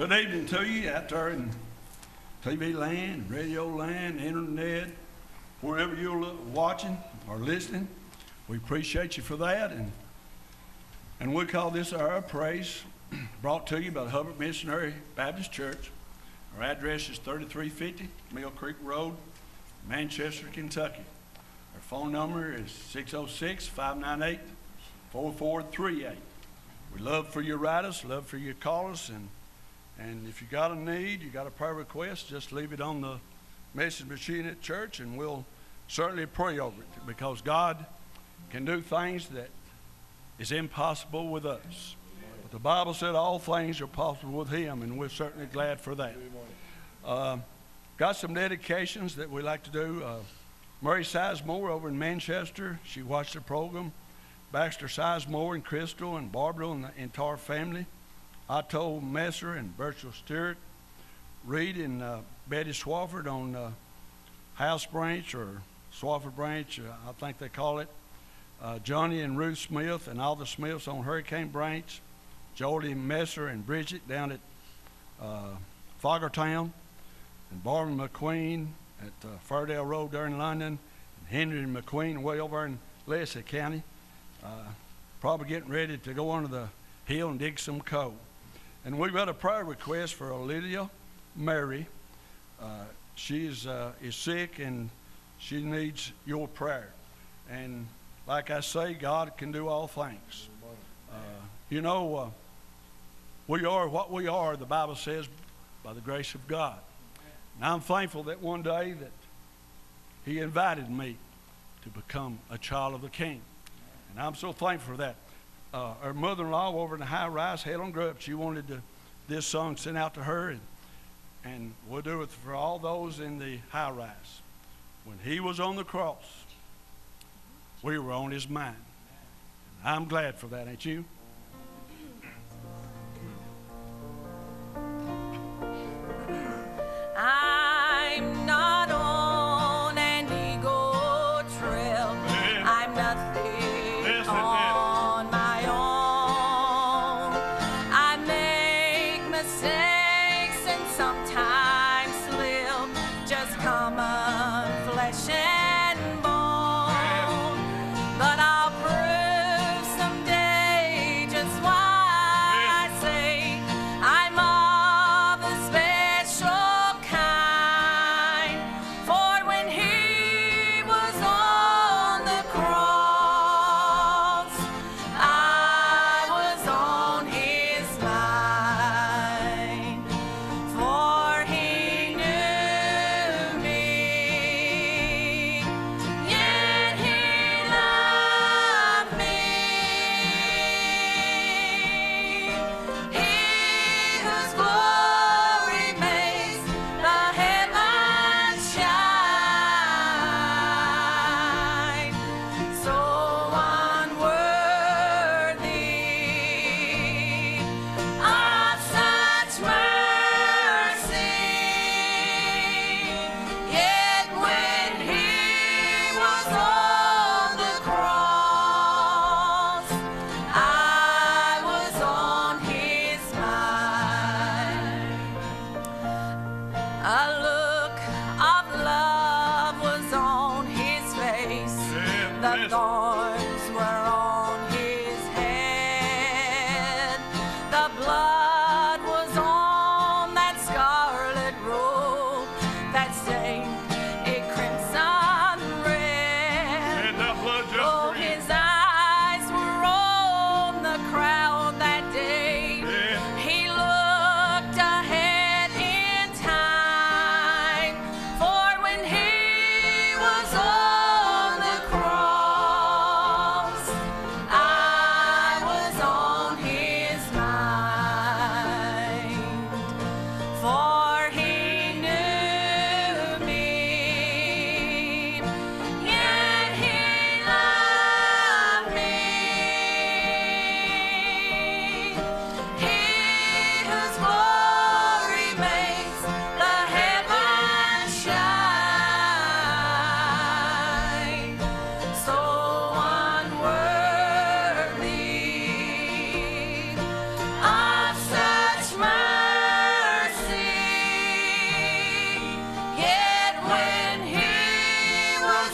Good evening to you out there in TV land, radio land, internet, wherever you're watching or listening. We appreciate you for that. And we call this our praise, brought to you by the Hubbard Missionary Baptist Church. Our address is 3350 Mill Creek Road, Manchester, Kentucky. Our phone number is 606-598-4438. We love for you to write us, love for you to call us, and if you got a need, you got a prayer request, just leave it on the message machine at church, and we'll certainly pray over it, because God can do things that is impossible with us. But the Bible said all things are possible with Him, and we're certainly glad for that. Got some dedications that we like to do. Murray Sizemore over in Manchester, she watched the program. Baxter Sizemore and Crystal and Barbara and the entire family. Otto Messer and Virgil Stewart. Reed and Betty Swafford on House Branch, or Swafford Branch, I think they call it. Johnny and Ruth Smith and all the Smiths on Hurricane Branch. Jolie Messer and Bridget down at Foggertown. And Barbara McQueen at Fairdale Road there in London. And Henry and McQueen way over in Lacey County. Probably getting ready to go under the hill and dig some coal. And we've got a prayer request for Lydia Mary. She is sick, and she needs your prayer. And like I say, God can do all things. We are what we are, the Bible says, by the grace of God. And I'm thankful that one day that He invited me to become a child of the King. And I'm so thankful for that. Her mother-in-law over in the high rise, Helen Grubb, she wanted this song sent out to her, and we'll do it for all those in the high rise. When He was on the cross, we were on His mind. And I'm glad for that, ain't you? I'm not on an ego trail. I'm nothing on my own. I make mistakes and sometimes slip, just common flesh and bone. But I'll prove someday just why I say I'm of a special kind. For when He was on the cross, I was on His mind. For He knew me, yet He loved me. He whose glory makes the heavens shine, so unworthy of such mercy. Yet when He was on the cross, I was on His mind. A look of love was on His face. The thorns were on His head. The blood was on that scarlet robe that stained it crimson red. Oh, His eyes were on the crowd that day. He looked ahead in time. For when He was on the cross,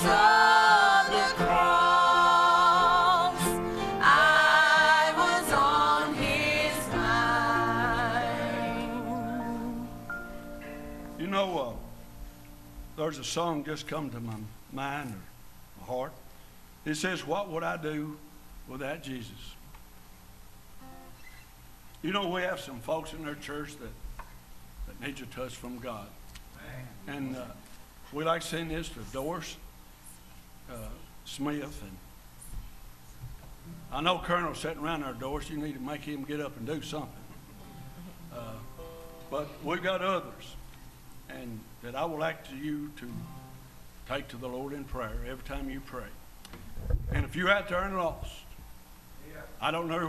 of the cross, I was on his mind. You know, there's a song just come to my mind or my heart. It says, "What would I do without Jesus?" You know, we have some folks in our church that needs a touch from God. And we like to send this to Doris Smith. And I know Colonel's sitting around our Doris. You need to make him get up and do something. But we've got others. And that I will ask you to take to the Lord in prayer every time you pray. And if you're out there and lost, I don't know